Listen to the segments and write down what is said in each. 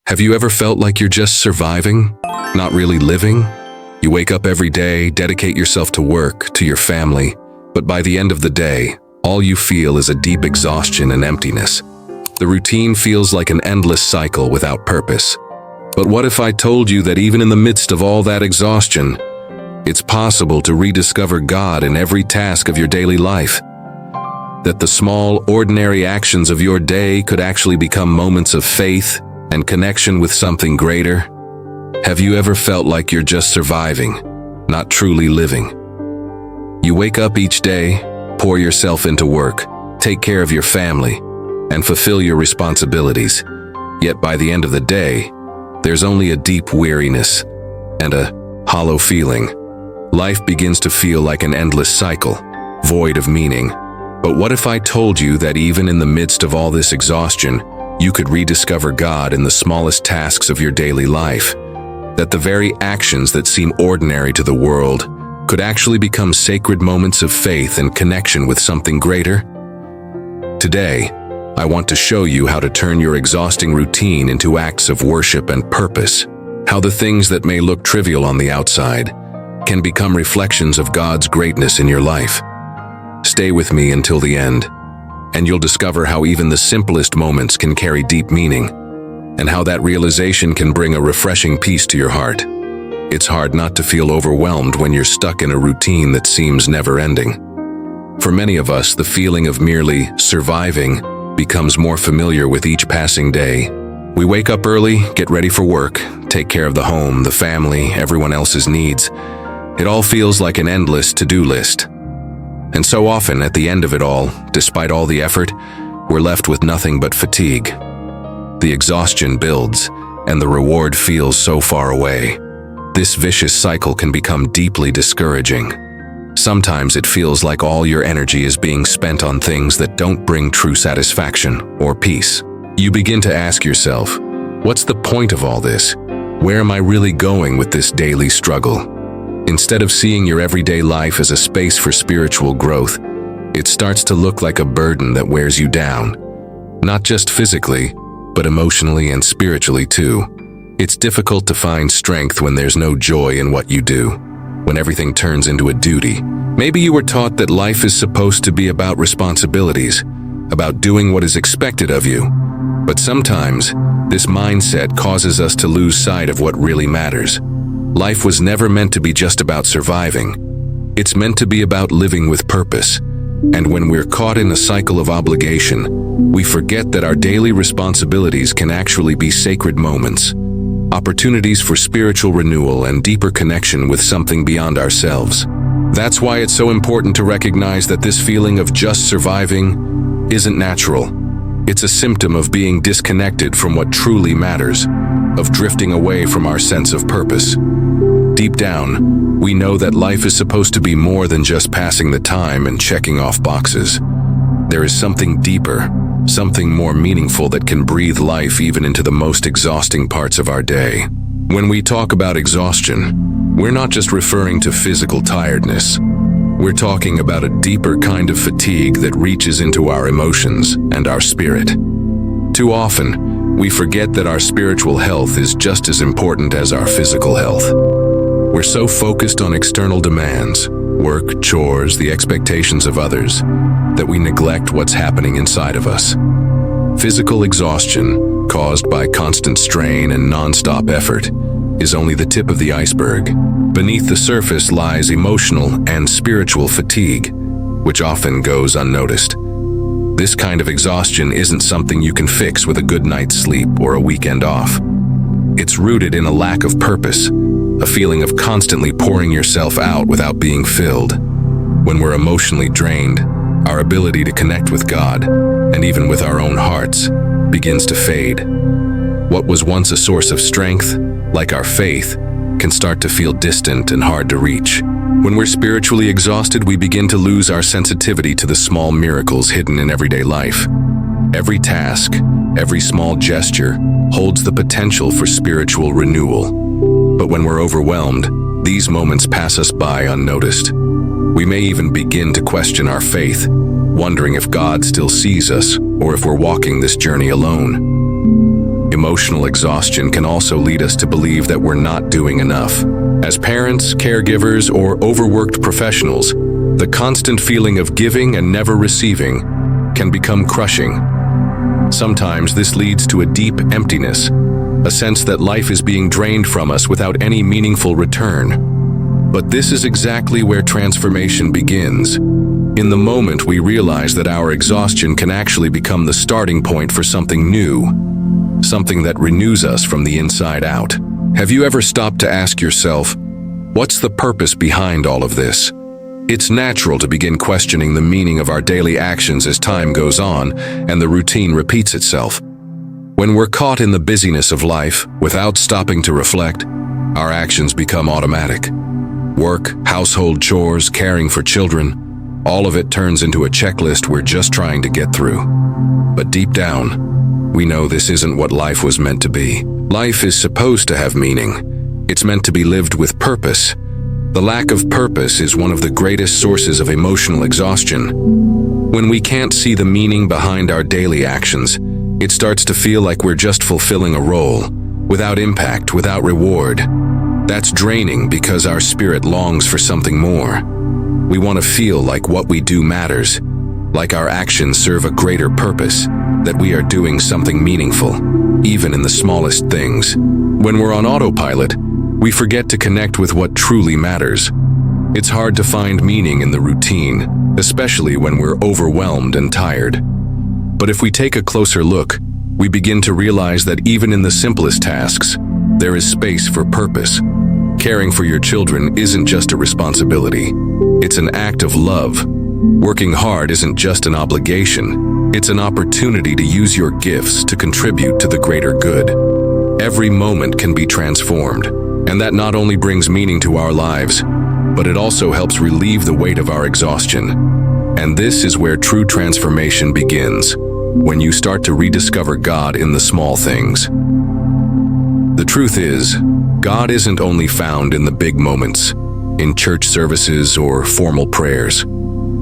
Have you ever felt like you're just surviving, not really living? You wake up every day, dedicate yourself to work, to your family, but by the end of the day, all you feel is a deep exhaustion and emptiness. The routine feels like an endless cycle without purpose. But what if I told you that even in the midst of all that exhaustion, it's possible to rediscover God in every task of your daily life? That the small, ordinary actions of your day could actually become moments of faith and connection with something greater? Have you ever felt like you're just surviving, not truly living? You wake up each day, pour yourself into work, take care of your family, and fulfill your responsibilities. Yet by the end of the day, there's only a deep weariness and a hollow feeling. Life begins to feel like an endless cycle, void of meaning. But what if I told you that even in the midst of all this exhaustion, you could rediscover God in the smallest tasks of your daily life? That the very actions that seem ordinary to the world could actually become sacred moments of faith and connection with something greater? Today, I want to show you how to turn your exhausting routine into acts of worship and purpose. How the things that may look trivial on the outside can become reflections of God's greatness in your life. Stay with me until the end, and you'll discover how even the simplest moments can carry deep meaning, and how that realization can bring a refreshing peace to your heart. It's hard not to feel overwhelmed when you're stuck in a routine that seems never-ending. For many of us, the feeling of merely surviving becomes more familiar with each passing day. We wake up early, get ready for work, take care of the home, the family, everyone else's needs. It all feels like an endless to-do list. And so often, at the end of it all, despite all the effort, we're left with nothing but fatigue. The exhaustion builds, and the reward feels so far away. This vicious cycle can become deeply discouraging. Sometimes it feels like all your energy is being spent on things that don't bring true satisfaction or peace. You begin to ask yourself, what's the point of all this? Where am I really going with this daily struggle? Instead of seeing your everyday life as a space for spiritual growth, it starts to look like a burden that wears you down. Not just physically, but emotionally and spiritually too. It's difficult to find strength when there's no joy in what you do, when everything turns into a duty. Maybe you were taught that life is supposed to be about responsibilities, about doing what is expected of you. But sometimes, this mindset causes us to lose sight of what really matters. Life was never meant to be just about surviving. It's meant to be about living with purpose. And when we're caught in a cycle of obligation, we forget that our daily responsibilities can actually be sacred moments, opportunities for spiritual renewal and deeper connection with something beyond ourselves. That's why it's so important to recognize that this feeling of just surviving isn't natural. It's a symptom of being disconnected from what truly matters, of drifting away from our sense of purpose. Deep down, we know that life is supposed to be more than just passing the time and checking off boxes. There is something deeper, something more meaningful that can breathe life even into the most exhausting parts of our day. When we talk about exhaustion, we're not just referring to physical tiredness. We're talking about a deeper kind of fatigue that reaches into our emotions and our spirit. Too often, we forget that our spiritual health is just as important as our physical health. We're so focused on external demands, work, chores, the expectations of others, that we neglect what's happening inside of us. Physical exhaustion, caused by constant strain and non-stop effort, is only the tip of the iceberg. Beneath the surface lies emotional and spiritual fatigue, which often goes unnoticed. This kind of exhaustion isn't something you can fix with a good night's sleep or a weekend off. It's rooted in a lack of purpose, a feeling of constantly pouring yourself out without being filled. When we're emotionally drained, our ability to connect with God, and even with our own hearts, begins to fade. What was once a source of strength, like our faith, can start to feel distant and hard to reach. When we're spiritually exhausted, we begin to lose our sensitivity to the small miracles hidden in everyday life. Every task, every small gesture, holds the potential for spiritual renewal. But when we're overwhelmed, these moments pass us by unnoticed. We may even begin to question our faith, wondering if God still sees us or if we're walking this journey alone. Emotional exhaustion can also lead us to believe that we're not doing enough. As parents, caregivers, or overworked professionals, the constant feeling of giving and never receiving can become crushing. Sometimes this leads to a deep emptiness, a sense that life is being drained from us without any meaningful return. But this is exactly where transformation begins. In the moment we realize that our exhaustion can actually become the starting point for something new, something that renews us from the inside out. Have you ever stopped to ask yourself, what's the purpose behind all of this? It's natural to begin questioning the meaning of our daily actions as time goes on and the routine repeats itself. When we're caught in the busyness of life without stopping to reflect, our actions become automatic. Work, household chores, caring for children, all of it turns into a checklist we're just trying to get through. But deep down, we know this isn't what life was meant to be. Life is supposed to have meaning. It's meant to be lived with purpose. The lack of purpose is one of the greatest sources of emotional exhaustion. When we can't see the meaning behind our daily actions, it starts to feel like we're just fulfilling a role, without impact, without reward. That's draining because our spirit longs for something more. We want to feel like what we do matters, like our actions serve a greater purpose, that we are doing something meaningful, even in the smallest things. When we're on autopilot, we forget to connect with what truly matters. It's hard to find meaning in the routine, especially when we're overwhelmed and tired. But if we take a closer look, we begin to realize that even in the simplest tasks, there is space for purpose. Caring for your children isn't just a responsibility. It's an act of love. Working hard isn't just an obligation. It's an opportunity to use your gifts to contribute to the greater good. Every moment can be transformed, and that not only brings meaning to our lives, but it also helps relieve the weight of our exhaustion. And this is where true transformation begins, when you start to rediscover God in the small things. The truth is, God isn't only found in the big moments, in church services or formal prayers.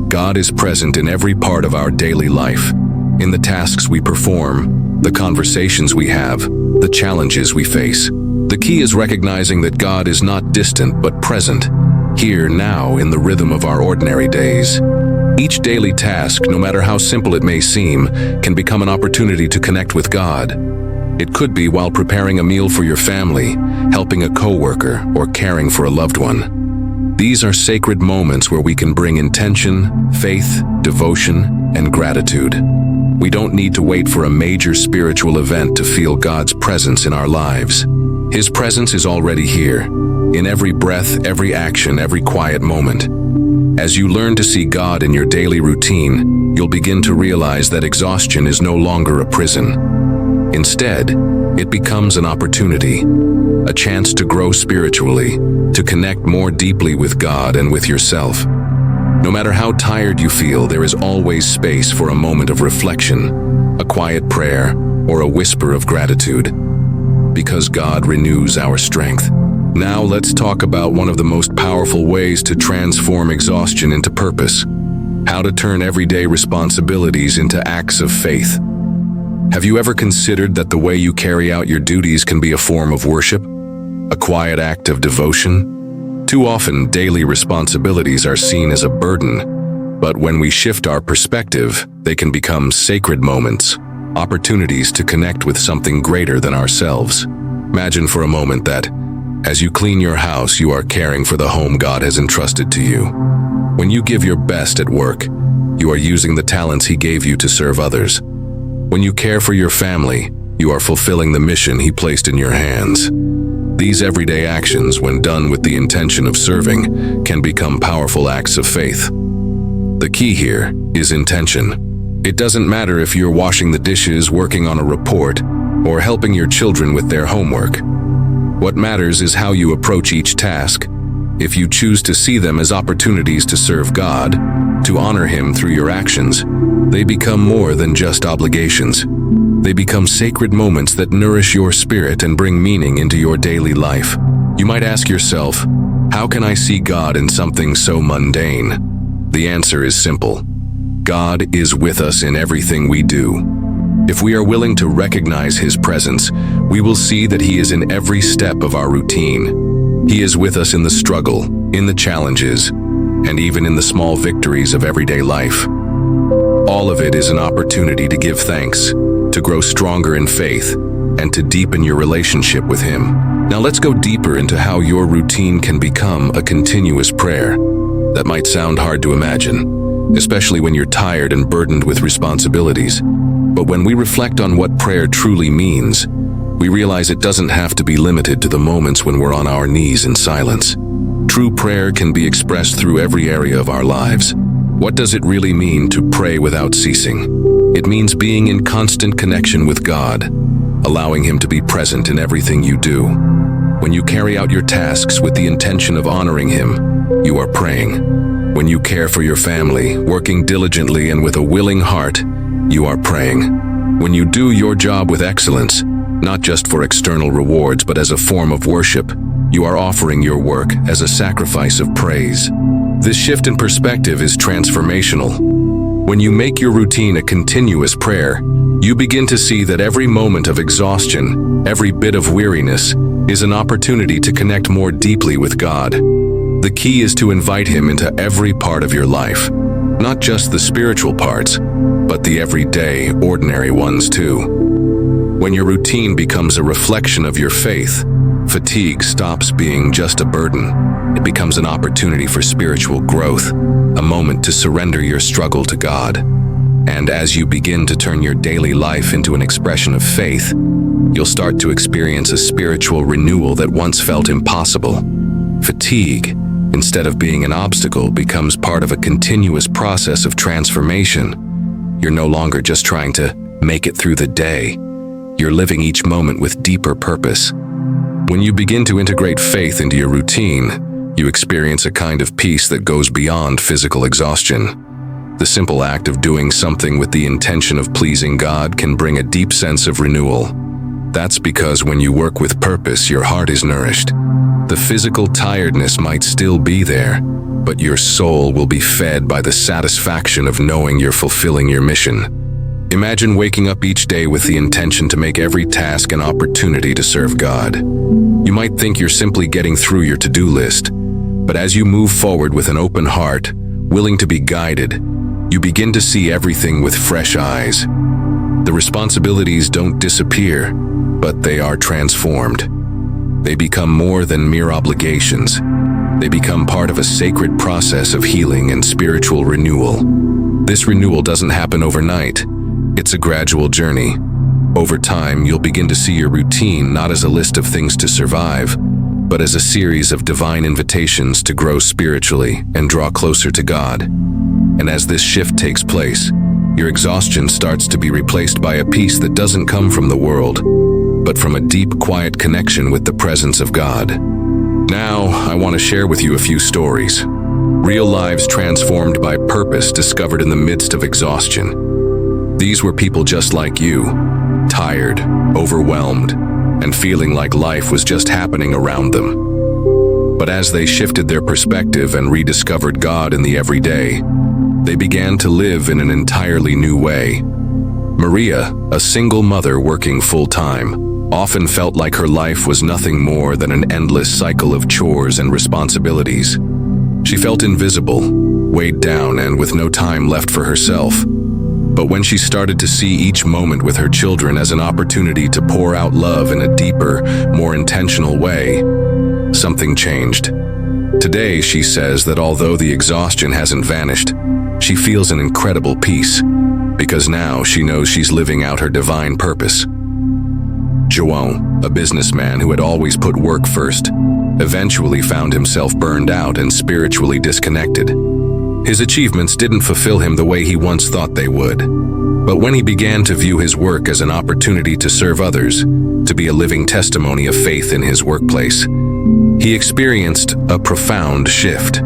God is present in every part of our daily life, in the tasks we perform, the conversations we have, the challenges we face. The key is recognizing that God is not distant but present, here now in the rhythm of our ordinary days. Each daily task, no matter how simple it may seem, can become an opportunity to connect with God. It could be while preparing a meal for your family, helping a coworker, or caring for a loved one. These are sacred moments where we can bring intention, faith, devotion, and gratitude. We don't need to wait for a major spiritual event to feel God's presence in our lives. His presence is already here, in every breath, every action, every quiet moment. As you learn to see God in your daily routine, you'll begin to realize that exhaustion is no longer a prison. Instead, it becomes an opportunity, a chance to grow spiritually, to connect more deeply with God and with yourself. No matter how tired you feel, there is always space for a moment of reflection, a quiet prayer, or a whisper of gratitude, because God renews our strength. Now let's talk about one of the most powerful ways to transform exhaustion into purpose: how to turn everyday responsibilities into acts of faith. Have you ever considered that the way you carry out your duties can be a form of worship, a quiet act of devotion? Too often, daily responsibilities are seen as a burden, but when we shift our perspective, they can become sacred moments, opportunities to connect with something greater than ourselves. Imagine for a moment that, as you clean your house, you are caring for the home God has entrusted to you. When you give your best at work, you are using the talents He gave you to serve others. When you care for your family, you are fulfilling the mission He placed in your hands. These everyday actions, when done with the intention of serving, can become powerful acts of faith. The key here is intention. It doesn't matter if you're washing the dishes, working on a report, or helping your children with their homework. What matters is how you approach each task. If you choose to see them as opportunities to serve God, to honor Him through your actions, they become more than just obligations. They become sacred moments that nourish your spirit and bring meaning into your daily life. You might ask yourself, how can I see God in something so mundane? The answer is simple. God is with us in everything we do. If we are willing to recognize His presence, we will see that He is in every step of our routine. He is with us in the struggle, in the challenges, and even in the small victories of everyday life. All of it is an opportunity to give thanks, to grow stronger in faith, and to deepen your relationship with Him. Now let's go deeper into how your routine can become a continuous prayer. That might sound hard to imagine, especially when you're tired and burdened with responsibilities. But when we reflect on what prayer truly means, we realize it doesn't have to be limited to the moments when we're on our knees in silence. True prayer can be expressed through every area of our lives. What does it really mean to pray without ceasing? It means being in constant connection with God, allowing Him to be present in everything you do. When you carry out your tasks with the intention of honoring Him, you are praying. When you care for your family, working diligently and with a willing heart, you are praying. When you do your job with excellence, not just for external rewards but as a form of worship, you are offering your work as a sacrifice of praise. This shift in perspective is transformational. When you make your routine a continuous prayer, you begin to see that every moment of exhaustion, every bit of weariness, is an opportunity to connect more deeply with God. The key is to invite Him into every part of your life, not just the spiritual parts, but the everyday, ordinary ones too. When your routine becomes a reflection of your faith, fatigue stops being just a burden. It becomes an opportunity for spiritual growth, a moment to surrender your struggle to God. And as you begin to turn your daily life into an expression of faith, you'll start to experience a spiritual renewal that once felt impossible. Fatigue, instead of being an obstacle, becomes part of a continuous process of transformation. You're no longer just trying to make it through the day. You're living each moment with deeper purpose. When you begin to integrate faith into your routine, you experience a kind of peace that goes beyond physical exhaustion. The simple act of doing something with the intention of pleasing God can bring a deep sense of renewal. That's because when you work with purpose, your heart is nourished. The physical tiredness might still be there, but your soul will be fed by the satisfaction of knowing you're fulfilling your mission. Imagine waking up each day with the intention to make every task an opportunity to serve God. You might think you're simply getting through your to-do list, but as you move forward with an open heart, willing to be guided, you begin to see everything with fresh eyes. The responsibilities don't disappear, but they are transformed. They become more than mere obligations. They become part of a sacred process of healing and spiritual renewal. This renewal doesn't happen overnight. It's a gradual journey. Over time, you'll begin to see your routine not as a list of things to survive, but as a series of divine invitations to grow spiritually and draw closer to God. And as this shift takes place, your exhaustion starts to be replaced by a peace that doesn't come from the world, but from a deep, quiet connection with the presence of God. Now, I want to share with you a few stories. Real lives transformed by purpose discovered in the midst of exhaustion. These were people just like you, tired, overwhelmed, and feeling like life was just happening around them. But as they shifted their perspective and rediscovered God in the everyday, they began to live in an entirely new way. Maria, a single mother working full-time, often felt like her life was nothing more than an endless cycle of chores and responsibilities. She felt invisible, weighed down, and with no time left for herself. But when she started to see each moment with her children as an opportunity to pour out love in a deeper, more intentional way, something changed. Today, she says that although the exhaustion hasn't vanished, she feels an incredible peace, because now she knows she's living out her divine purpose. João, a businessman who had always put work first, eventually found himself burned out and spiritually disconnected. His achievements didn't fulfill him the way he once thought they would. But when he began to view his work as an opportunity to serve others, to be a living testimony of faith in his workplace, he experienced a profound shift.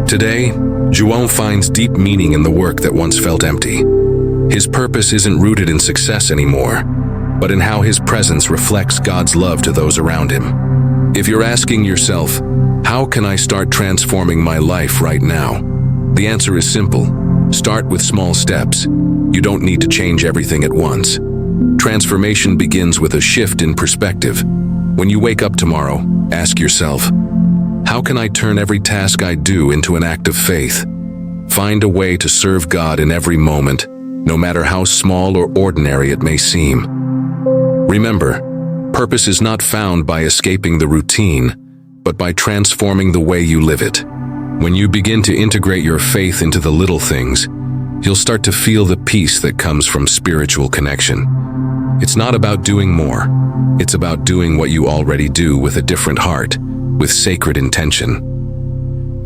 Today, João finds deep meaning in the work that once felt empty. His purpose isn't rooted in success anymore, but in how his presence reflects God's love to those around him. If you're asking yourself, how can I start transforming my life right now? The answer is simple. Start with small steps. You don't need to change everything at once. Transformation begins with a shift in perspective. When you wake up tomorrow, ask yourself, how can I turn every task I do into an act of faith? Find a way to serve God in every moment, no matter how small or ordinary it may seem. Remember, purpose is not found by escaping the routine, but by transforming the way you live it. When you begin to integrate your faith into the little things, you'll start to feel the peace that comes from spiritual connection. It's not about doing more. It's about doing what you already do with a different heart, with sacred intention.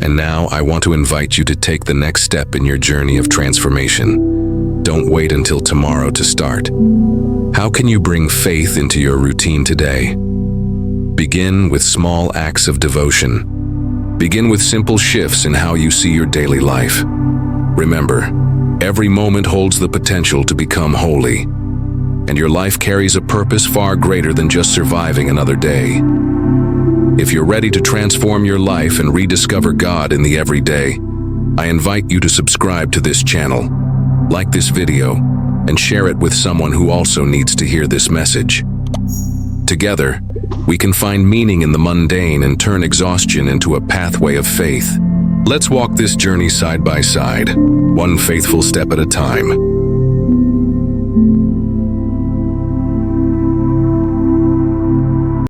And now I want to invite you to take the next step in your journey of transformation. Don't wait until tomorrow to start. How can you bring faith into your routine today? Begin with small acts of devotion. Begin with simple shifts in how you see your daily life. Remember, every moment holds the potential to become holy, and your life carries a purpose far greater than just surviving another day. If you're ready to transform your life and rediscover God in the everyday, I invite you to subscribe to this channel, like this video, and share it with someone who also needs to hear this message. Together, we can find meaning in the mundane and turn exhaustion into a pathway of faith. Let's walk this journey side by side, one faithful step at a time.